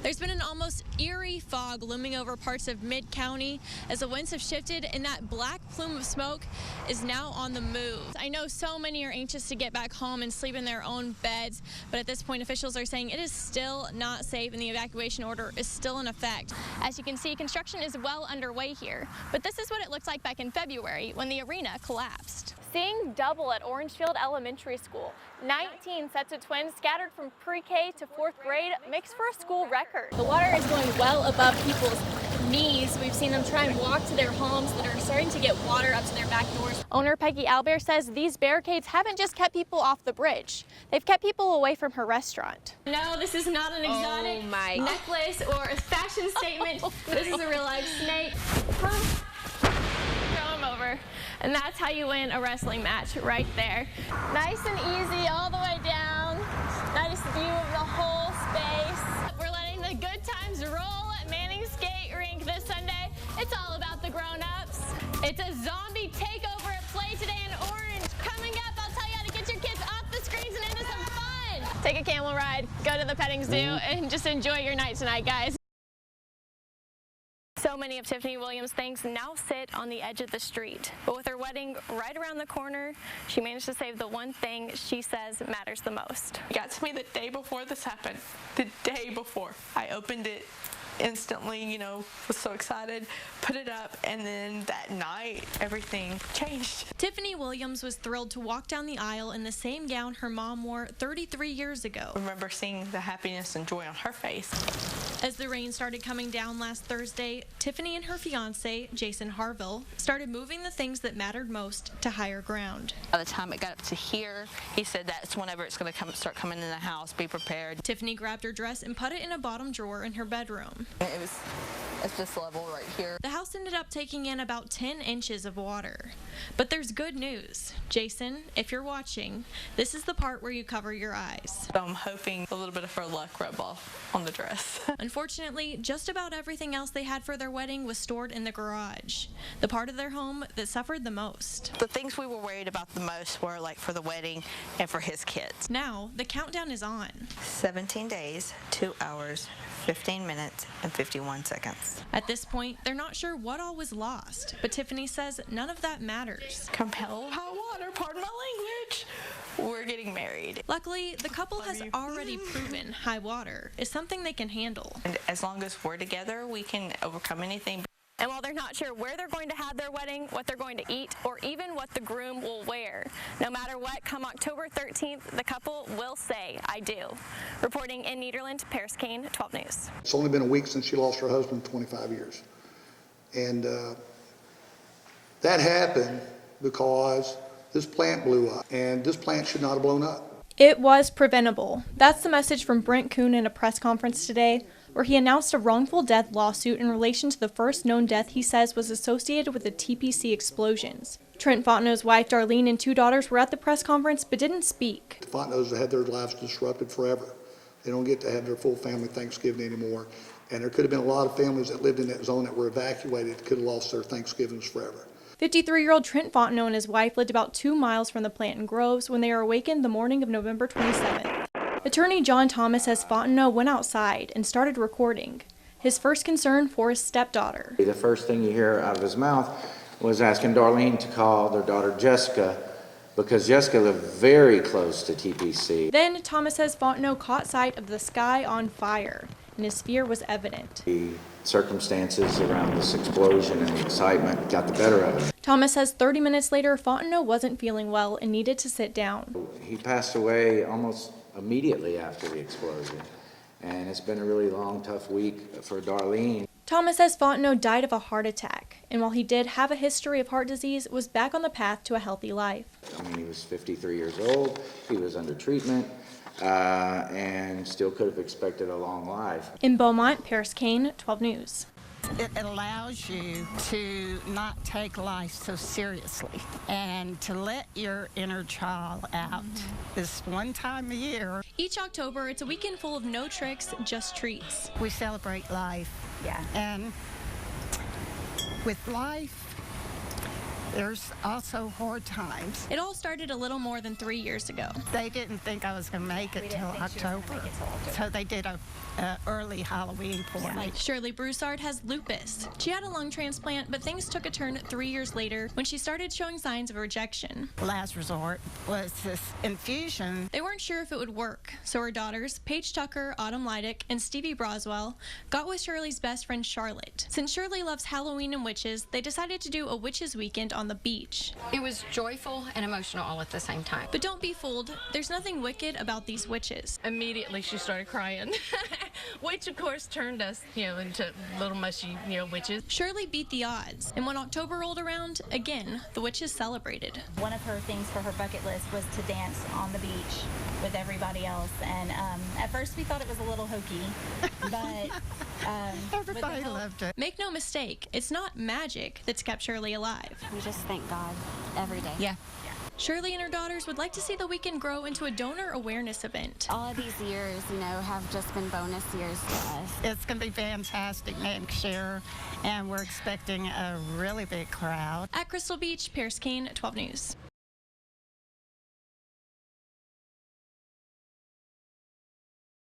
There's been an almost eerie fog looming over parts of mid-county as the winds have shifted and that black plume of smoke is now on the move. I know so many are anxious to get back home and sleep in their own beds, but at this point officials are saying it is still not safe and the evacuation order is still in effect. As you can see, construction is well underway here, but this is what it looked like back in February when the arena collapsed. Seeing double at Orangefield Elementary School. 19 sets of twins scattered from pre-K to 4th grade makes for a school record. The water is going well above people's knees. We've seen them try and walk to their homes that are starting to get water up to their back doors. Owner Peggy Albert says these barricades haven't just kept people off the bridge. They've kept people away from her restaurant. No, this is not an exotic necklace or a fashion statement. This is a real life snake. Throw him over. And that's how you win a wrestling match right there. Nice and easy all the way down. Nice view of the whole space. We're letting the good times roll at Manning Skate Rink this Sunday. It's all about the grown-ups. It's a zombie takeover at play today in Orange. Coming up, I'll tell you how to get your kids off the screens and into some fun. Take a camel ride, go to the petting zoo, and just enjoy your night tonight, guys. So many of Tiffany Williams' things now sit on the edge of the street. But with her wedding right around the corner, she managed to save the one thing she says matters the most. It got to me the day before this happened. The day before. I opened it instantly, you know, was so excited, put it up, and then that night, everything changed. Tiffany Williams was thrilled to walk down the aisle in the same gown her mom wore 33 years ago. I remember seeing the happiness and joy on her face. As the rain started coming down last Thursday, Tiffany and her fiance, Jason Harville, started moving the things that mattered most to higher ground. By the time it got up to here, he said that's whenever it's going to start coming in the house, be prepared. Tiffany grabbed her dress and put it in a bottom drawer in her bedroom. It's this level right here. The house ended up taking in about 10 inches of water. But there's good news. Jason, if you're watching, this is the part where you cover your eyes. I'm hoping a little bit of her luck rub off on the dress. Unfortunately, just about everything else they had for their wedding was stored in the garage, the part of their home that suffered the most. The things we were worried about the most were like for the wedding and for his kids. Now, the countdown is on. 17 days, 2 hours, 15 minutes, and 51 seconds. At this point, they're not sure what all was lost, but Tiffany says none of that matters. Come hell or high water, pardon my language, we're getting married. Luckily, the couple has already proven high water is something they can handle. And as long as we're together, we can overcome anything. And while they're not sure where they're going to have their wedding, what they're going to eat, or even what the groom will wear, no matter what, come October 13th, the couple will say, I do. Reporting in Nederland, Parris Kane, 12 News. It's only been a week since she lost her husband, 25 years. And that happened because this plant blew up, and this plant should not have blown up. It was preventable. That's the message from Brent Kuhn in a press conference today, where he announced a wrongful death lawsuit in relation to the first known death he says was associated with the TPC explosions. Trent Fontenot's wife, Darlene, and 2 daughters were at the press conference but didn't speak. The Fontenos had their lives disrupted forever. They don't get to have their full family Thanksgiving anymore. And there could have been a lot of families that lived in that zone that were evacuated that could have lost their Thanksgivings forever. 53-year-old Trent Fontenot and his wife lived about 2 miles from the plant in Groves when they were awakened the morning of November 27th. Attorney John Thomas says Fontenot went outside and started recording. His first concern for his stepdaughter. The first thing you hear out of his mouth was asking Darlene to call their daughter Jessica, because Jessica lived very close to TPC. Then Thomas says Fontenot caught sight of the sky on fire, and his fear was evident. The circumstances around this explosion and the excitement got the better of him. Thomas says 30 minutes later, Fontenot wasn't feeling well and needed to sit down. He passed away almost immediately after the explosion, and it's been a really long, tough week for Darlene. Thomas says Fontenot died of a heart attack, and while he did have a history of heart disease, was back on the path to a healthy life. I mean, he was 53 years old, he was under treatment, and still could have expected a long life. In Beaumont, Parris Kane, 12 News. It allows you to not take life so seriously and to let your inner child out this one time a year. Each October, it's a weekend full of no tricks, just treats. We celebrate life. Yeah. And with life, There's also hard times. It all started a little more than 3 years ago. They didn't think I was going to make it till October, so they did a early Halloween party. Shirley Broussard has lupus. She had a lung transplant, but things took a turn 3 years later when she started showing signs of rejection. Last resort was this infusion. They weren't sure if it would work, so her daughters, Paige Tucker, Autumn Leidick, and Stevie Broswell, got with Shirley's best friend Charlotte. Since Shirley loves Halloween and witches, they decided to do a witches weekend on the beach. It was joyful and emotional all at the same time. But don't be fooled, there's nothing wicked about these witches. Immediately she started crying, which of course turned us, into little mushy, witches. Shirley beat the odds, and when October rolled around, again, the witches celebrated. One of her things for her bucket list was to dance on the beach with everybody else, and at first we thought it was a little hokey, but Everybody loved it. Make no mistake, it's not magic that's kept Shirley alive. We just thank God every day. Yeah. Shirley and her daughters would like to see the weekend grow into a donor awareness event. All of these years, have just been bonus years to us. It's going to be fantastic next year, and we're expecting a really big crowd. At Crystal Beach, Parris Kane, 12 News.